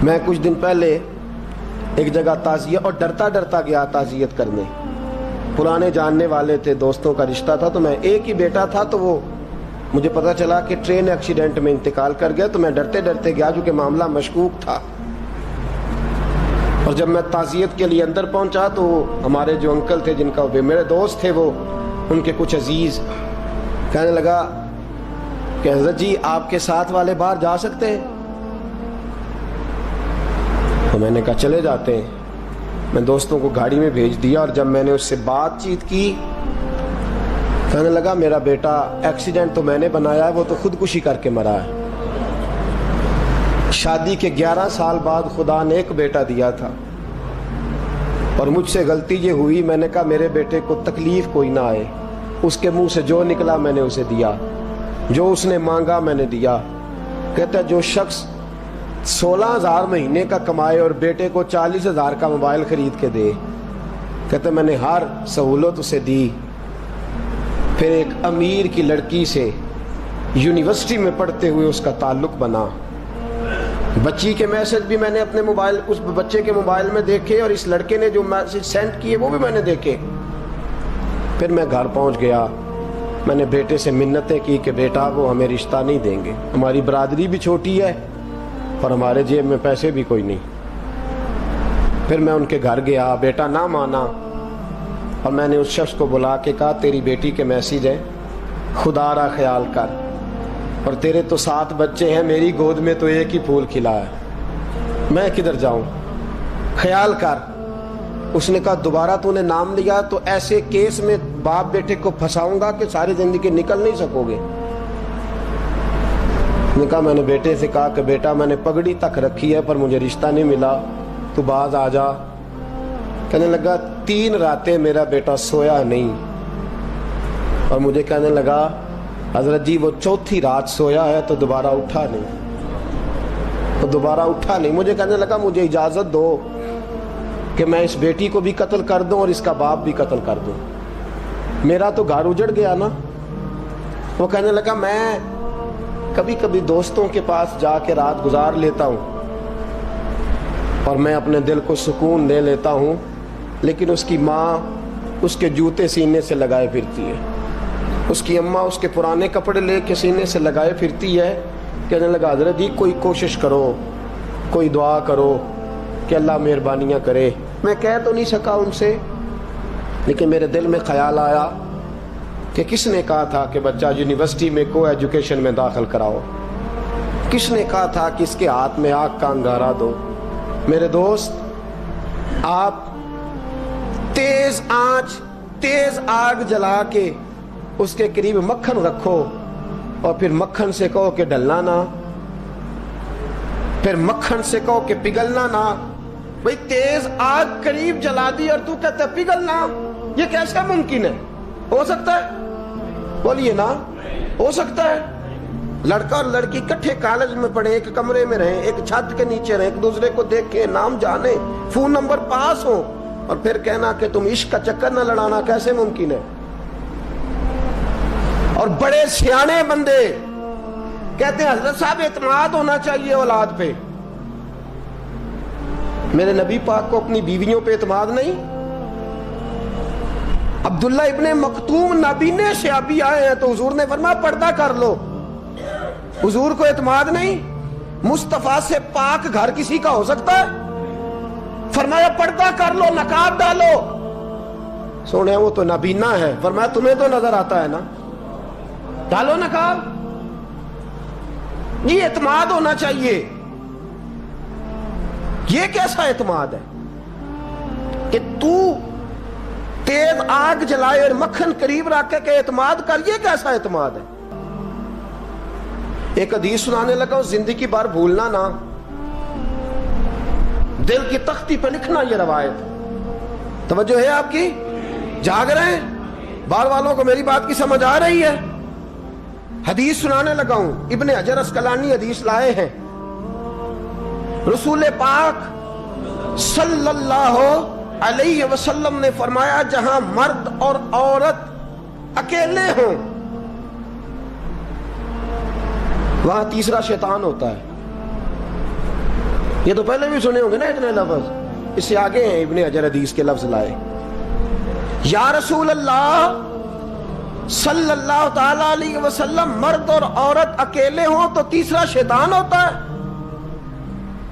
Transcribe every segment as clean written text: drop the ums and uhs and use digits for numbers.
میں کچھ دن پہلے ایک جگہ تعزیت اور ڈرتا ڈرتا گیا تعزیت کرنے. پرانے جاننے والے تھے, دوستوں کا رشتہ تھا, تو میں ایک ہی بیٹا تھا, تو وہ مجھے پتا چلا کہ ٹرین ایکسیڈنٹ میں انتقال کر گیا. تو میں ڈرتے ڈرتے گیا کیونکہ معاملہ مشکوک تھا. اور جب میں تعزیت کے لیے اندر پہنچا تو ہمارے جو انکل تھے, جن کا میرے دوست تھے, وہ ان کے کچھ عزیز کہنے لگا کہ حضرت جی آپ کے ساتھ والے باہر جا سکتے ہیں؟ تو میں نے کہا چلے جاتے ہیں. میں دوستوں کو گاڑی میں بھیج دیا, اور جب میں نے اس سے بات چیت کی, کہنے لگا میرا بیٹا ایکسیڈنٹ تو میں نے بنایا ہے, وہ تو خودکشی کر کے مرا ہے. شادی کے 11 سال بعد خدا نے ایک بیٹا دیا تھا, اور مجھ سے غلطی یہ ہوئی, میں نے کہا میرے بیٹے کو تکلیف کوئی نہ آئے. اس کے منہ سے جو نکلا میں نے اسے دیا, جو اس نے مانگا میں نے دیا. کہتا ہے جو شخص 16,000 مہینے کا کمائے اور بیٹے کو 40,000 کا موبائل خرید کے دے, کہتا ہے میں نے ہر سہولت اسے دی. پھر ایک امیر کی لڑکی سے یونیورسٹی میں پڑھتے ہوئے اس کا تعلق بنا. بچی کے میسج بھی میں نے اپنے موبائل, اس بچے کے موبائل میں دیکھے, اور اس لڑکے نے جو میسج سینڈ کیے وہ بھی میں نے دیکھے. پھر میں گھر پہنچ گیا, میں نے بیٹے سے منتیں کی کہ بیٹا وہ ہمیں رشتہ نہیں دیں گے, ہماری برادری بھی چھوٹی ہے اور ہمارے جیب میں پیسے بھی کوئی نہیں. پھر میں ان کے گھر گیا, بیٹا نہ مانا, اور میں نے اس شخص کو بلا کے کہا تیری بیٹی کے میسیج ہیں, خدا را خیال کر, اور تیرے تو 7 بچے ہیں, میری گود میں تو ایک ہی پھول کھلا ہے, میں کدھر جاؤں, خیال کر. اس نے کہا دوبارہ تو نے نام لیا تو ایسے کیس میں باپ بیٹے کو پھنساؤں گا کہ ساری زندگی نکل نہیں سکو گے. نے کہا میں نے بیٹے سے کہا کہ بیٹا میں نے پگڑی تک رکھی ہے پر مجھے رشتہ نہیں ملا, تو باز آ جا. کہنے لگا 3 راتیں میرا بیٹا سویا نہیں, اور مجھے کہنے لگا حضرت جی وہ 4تھی رات سویا ہے تو دوبارہ اٹھا نہیں. مجھے کہنے لگا مجھے اجازت دو کہ میں اس بیٹی کو بھی قتل کر دوں اور اس کا باپ بھی قتل کر دوں, میرا تو گھر اجڑ گیا نا. وہ کہنے لگا میں کبھی کبھی دوستوں کے پاس جا کے رات گزار لیتا ہوں اور میں اپنے دل کو سکون دے لیتا ہوں, لیکن اس کی ماں اس کے جوتے سینے سے لگائے پھرتی ہے, اس کی اماں اس کے پرانے کپڑے لے کے سینے سے لگائے پھرتی ہے. کہنے لگا حضرت جی کوئی کوشش کرو, کوئی دعا کرو کہ اللہ مہربانیاں کرے. میں کہہ تو نہیں سکا ان سے, لیکن میرے دل میں خیال آیا کہ کس نے کہا تھا کہ بچہ یونیورسٹی میں کو ایجوکیشن میں داخل کراؤ, کس نے کہا تھا کہ اس کے ہاتھ میں آگ کا انگارہ دو. میرے دوست, آپ تیز آنچ تیز آگ جلا کے اس کے قریب مکھن رکھو, اور پھر مکھن سے کہو کہ ڈلنا نہ, پھر مکھن سے کہو کہ پگھلنا نہ. بھئی تیز آگ قریب جلا دی اور تو کہتا ہے پگھلنا, یہ کیسا ممکن ہے؟ ہو سکتا ہے؟ بولیے نا, ہو سکتا ہے؟ لڑکا اور لڑکی کٹھے کالج میں پڑھیں, ایک کمرے میں رہیں, ایک چھت کے نیچے رہیں, ایک دوسرے کو دیکھیں, نام جانیں, فون نمبر پاس ہو, اور پھر کہنا کہ تم عشق کا چکر نہ لڑانا, کیسے ممکن ہے؟ اور بڑے سیانے بندے کہتے ہیں حضرت صاحب اعتماد ہونا چاہیے اولاد پہ. میرے نبی پاک کو اپنی بیویوں پہ اعتماد نہیں؟ عبداللہ ابن مکتوم نابینے سے ابھی آئے ہیں تو حضور نے فرمایا پردہ کر لو. حضور کو اعتماد نہیں؟ مصطفیٰ سے پاک گھر کسی کا ہو سکتا ہے؟ فرمایا پردہ کر لو, نقاب ڈالو. سونے وہ تو نابینا ہے, فرمایا تمہیں تو نظر آتا ہے نا, ڈالو نقاب. یہ اعتماد ہونا چاہیے. یہ کیسا اعتماد ہے کہ تو تیز آگ جلائے اور مکھن قریب رکھ کے اعتماد کر, یہ کیسا اعتماد ہے؟ ایک حدیث سنانے لگا ہوں, زندگی بھر بھولنا نہ, دل کی تختی پہ لکھنا یہ روایت. توجہ ہے آپ کی؟ جاگ رہے ہیں؟ باہر والوں کو میری بات کی سمجھ آ رہی ہے؟ حدیث سنانے لگا ہوں, ابن حجر اسقلانی حدیث لائے ہیں. رسول پاک صلی اللہ علیہ وسلم نے فرمایا جہاں مرد اور عورت اکیلے ہوں وہاں تیسرا شیطان ہوتا ہے. یہ تو پہلے بھی سنے ہوں گے نا اتنے لفظ. اس سے آگے ہیں ابن حجر حدیث کے لفظ لائے. یا رسول اللہ صلی اللہ تعالی علیہ وسلم، مرد اور عورت اکیلے ہوں تو تیسرا شیطان ہوتا ہے؟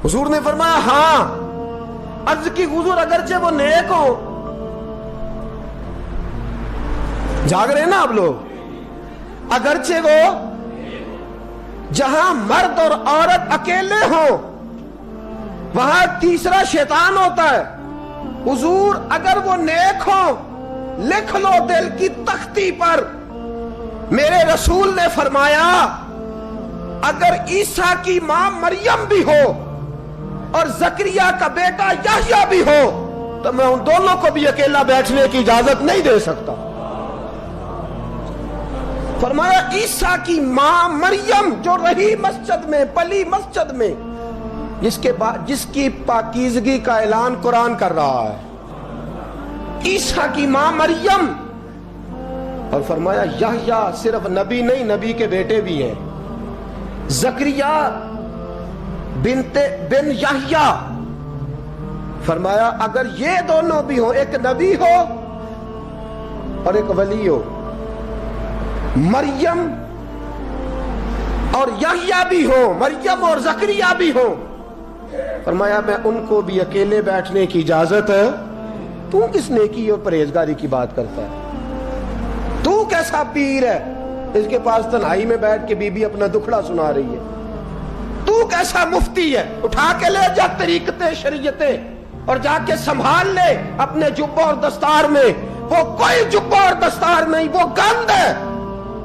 حضور نے فرمایا ہاں. عرض کی حضور اگرچہ وہ نیک ہو. جاگ رہے ہیں نا آپ لوگ؟ اگرچہ وہ جہاں مرد اور عورت اکیلے ہوں وہاں تیسرا شیطان ہوتا ہے. حضور اگر وہ نیک ہو لکھ لو دل کی تختی پر. میرے رسول نے فرمایا اگر عیسیٰ کی ماں مریم بھی ہو اور زکریا کا بیٹا یحییٰ بھی ہو تو میں ان دونوں کو بھی اکیلا بیٹھنے کی اجازت نہیں دے سکتا. فرمایا عیسیٰ کی ماں مریم جو رہی مسجد میں، پلی مسجد میں، جس کی پاکیزگی کا اعلان قرآن کر رہا ہے، عیسیٰ کی ماں مریم. اور فرمایا یحییٰ صرف نبی نہیں، نبی کے بیٹے بھی ہیں. زکریا بن یحییٰ. فرمایا اگر یہ دونوں بھی ہوں، ایک نبی ہو اور ایک ولی ہو، مریم اور یحییٰ بھی ہو، مریم اور زکریا بھی ہو، فرمایا میں ان کو بھی اکیلے بیٹھنے کی اجازت ہے. تو کس نیکی اور پرہیزگاری کی بات کرتا ہے؟ تو کیسا پیر ہے اس کے پاس تنہائی میں بیٹھ کے بی بی اپنا دکھڑا سنا رہی ہے؟ تو کیسا مفتی ہے؟ اٹھا کے لے جا طریقتیں شریعتیں اور جا کے سنبھال لے اپنے جبہ اور دستار میں. وہ کوئی جبہ اور دستار نہیں، وہ گند ہے.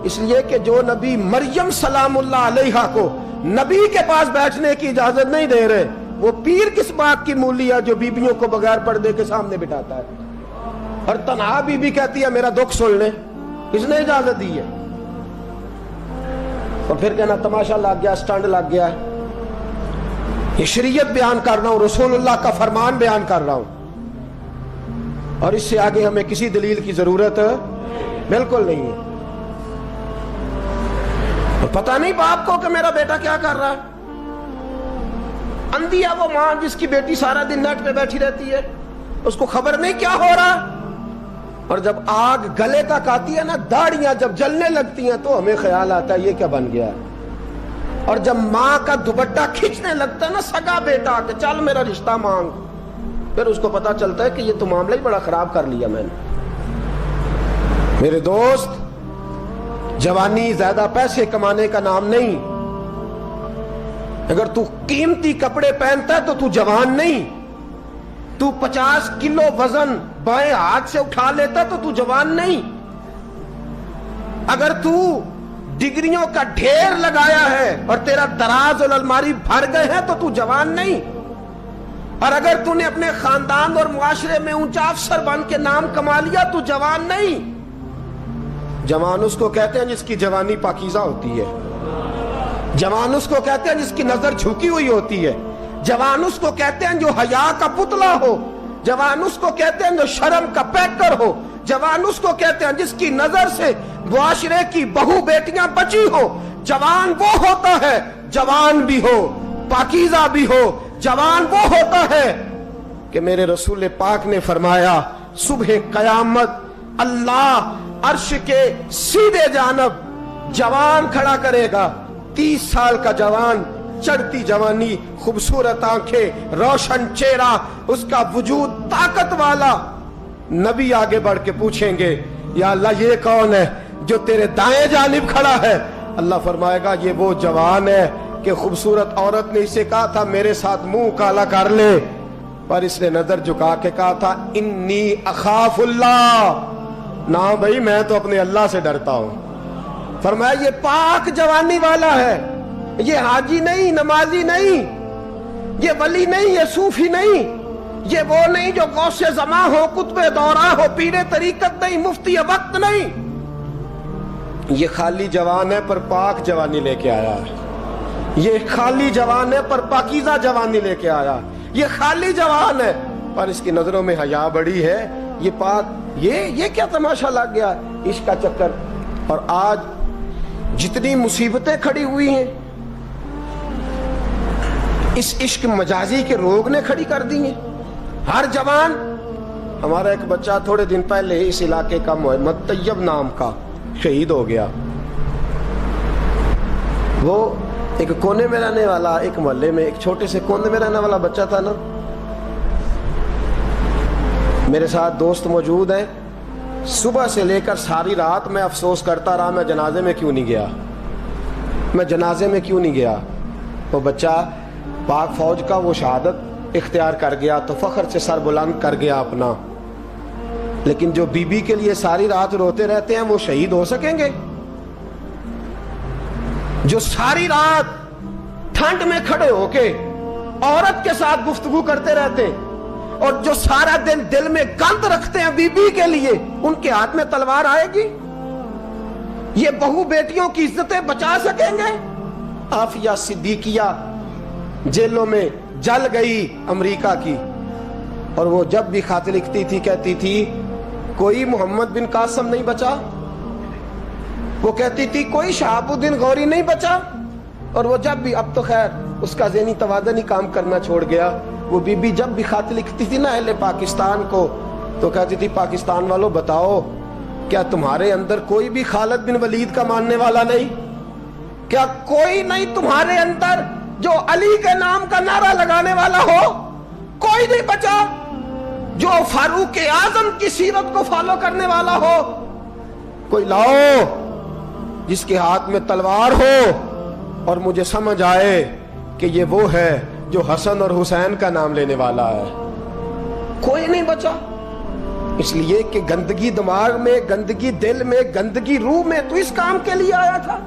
اس لیے کہ جو نبی مریم سلام اللہ علیہا کو نبی کے پاس بیٹھنے کی اجازت نہیں دے رہے، وہ پیر کس بات کی مولی ہے جو بیبیوں کو بغیر پردے کے سامنے بٹھاتا ہے؟ اور تنہا بی بی کہتی ہے میرا دکھ سن لے. کس نے اجازت دی ہے؟ اور پھر کہنا تماشا لگ گیا، سٹنڈ لگ گیا ہے. یہ شریعت بیان کر رہا ہوں، رسول اللہ کا فرمان بیان کر رہا ہوں، اور اس سے آگے ہمیں کسی دلیل کی ضرورت بالکل نہیں ہے. پتہ نہیں باپ کو کہ میرا بیٹا کیا کر رہا ہے. اندھی ہے وہ ماں جس کی بیٹی سارا دن نیٹ پہ بیٹھی رہتی ہے، اس کو خبر نہیں کیا ہو رہا. اور جب آگ گلے تک آتی ہے نا، داڑیاں جب جلنے لگتی ہیں تو ہمیں خیال آتا ہے یہ کیا بن گیا. اور جب ماں کا دوپٹہ کھینچنے لگتا ہے نا سگا بیٹا کہ چل میرا رشتہ مانگ، پھر اس کو پتا چلتا ہے کہ یہ تو معاملہ ہی بڑا خراب کر لیا میں نے. میرے دوست، جوانی زیادہ پیسے کمانے کا نام نہیں. اگر تو قیمتی کپڑے پہنتا ہے تو تو جوان نہیں. تو 50 کلو وزن بائیں ہاتھ سے اٹھا لیتا تو تو جوان نہیں. اگر تو ڈگریوں کا ڈھیر لگایا ہے اور تیرا دراز اور الماری بھر گئے ہیں تو تو جوان نہیں. اور اگر تو نے اپنے خاندان اور معاشرے میں اونچا افسر بن کے نام کما لیا تو جوان نہیں. جوان اس کو کہتے ہیں جس کی جوانی پاکیزہ ہوتی ہے. جوان اس کو کہتے ہیں جس کی نظر جھکی ہوئی ہوتی ہے. جوان اس کو کہتے ہیں جو حیا کا پتلا ہو. جوان اس کو کہتے ہیں جو شرم کا پیکر ہو. جوان اس کو کہتے ہیں جس کی نظر سے معاشرے کی بہو بیٹیاں بچی ہو. جوان وہ ہوتا ہے، جوان بھی ہو پاکیزہ بھی ہو. جوان وہ ہوتا ہے کہ میرے رسول پاک نے فرمایا صبح قیامت اللہ عرش کے سیدھے جانب جوان کھڑا کرے گا. 30 سال کا جوان، چڑھتی جوانی، خوبصورت آنکھیں، روشن چہرہ، اس کا وجود طاقت والا. نبی آگے بڑھ کے پوچھیں گے یا اللہ یہ کون ہے جو تیرے دائیں جانب کھڑا ہے؟ اللہ فرمائے گا یہ وہ جوان ہے کہ خوبصورت عورت نے اسے کہا تھا میرے ساتھ منہ کالا کر لے، پر اس نے نظر جھکا کے کہا تھا انی اخاف اللہ. نہ بھائی میں تو اپنے اللہ سے ڈرتا ہوں. فرمایا یہ پاک جوانی والا ہے، یہ حاجی نہیں، نمازی نہیں، یہ ولی نہیں، یہ صوفی نہیں، یہ وہ نہیں جو غوث زماں ہو، قطب دورہ ہو، پیر طریقت نہیں، مفتی وقت نہیں. یہ خالی جوان ہے پر پاک جوانی لے کے آیا ہے. یہ خالی جوان ہے پر پاکیزہ جوانی لے کے آیا. یہ خالی جوان ہے پر اس کی نظروں میں حیا بڑی ہے. یہ پاک، یہ کیا تماشا لگ گیا عشق کا چکر. اور آج جتنی مصیبتیں کھڑی ہوئی ہیں اس عشق مجازی کے روگ نے کھڑی کر دی ہیں ہر جوان. ہمارا ایک بچہ تھوڑے دن پہلے اس علاقے کا محمد طیب نام کا شہید ہو گیا. وہ ایک کونے میں رہنے والا، ایک محلے میں ایک چھوٹے سے کونے میں رہنے والا بچہ تھا نا. میرے ساتھ دوست موجود ہیں. صبح سے لے کر ساری رات میں افسوس کرتا رہا میں جنازے میں کیوں نہیں گیا، میں جنازے میں کیوں نہیں گیا. وہ بچہ پاک فوج کا وہ شہادت اختیار کر گیا تو فخر سے سر بلند کر گیا اپنا. لیکن جو بی بی کے لیے ساری رات روتے رہتے ہیں وہ شہید ہو سکیں گے؟ جو ساری رات ٹھنڈ میں کھڑے ہو کے عورت کے ساتھ گفتگو کرتے رہتے ہیں اور جو سارا دن دل میں گند رکھتے ہیں بی بی کے لیے، ان کے ہاتھ میں تلوار آئے گی؟ یہ بہو بیٹیوں کی عزتیں بچا سکیں گے؟ عافیہ صدیقیہ جیلوں میں جل گئی امریکہ کی، اور وہ جب بھی خط لکھتی تھی کہتی تھی کوئی محمد بن قاسم نہیں بچا، وہ کہتی تھی کوئی شہاب الدین غوری نہیں بچا. اور وہ جب بھی، اب تو خیر اس کا ذہنی توازن ہی کام کرنا چھوڑ گیا، وہ بی بی جب بھی خط لکھتی تھی نا اہل پاکستان کو تو کہتی تھی پاکستان والوں بتاؤ کیا تمہارے اندر کوئی بھی خالد بن ولید کا ماننے والا نہیں؟ کیا کوئی نہیں تمہارے اندر جو علی کے نام کا نعرہ لگانے والا ہو؟ کوئی نہیں بچا جو فاروق اعظم کی سیرت کو فالو کرنے والا ہو؟ کوئی لاؤ جس کے ہاتھ میں تلوار ہو اور مجھے سمجھ آئے کہ یہ وہ ہے جو حسن اور حسین کا نام لینے والا ہے. کوئی نہیں بچا. اس لیے کہ گندگی دماغ میں، گندگی دل میں، گندگی روح میں تو اس کام کے لیے آیا تھا.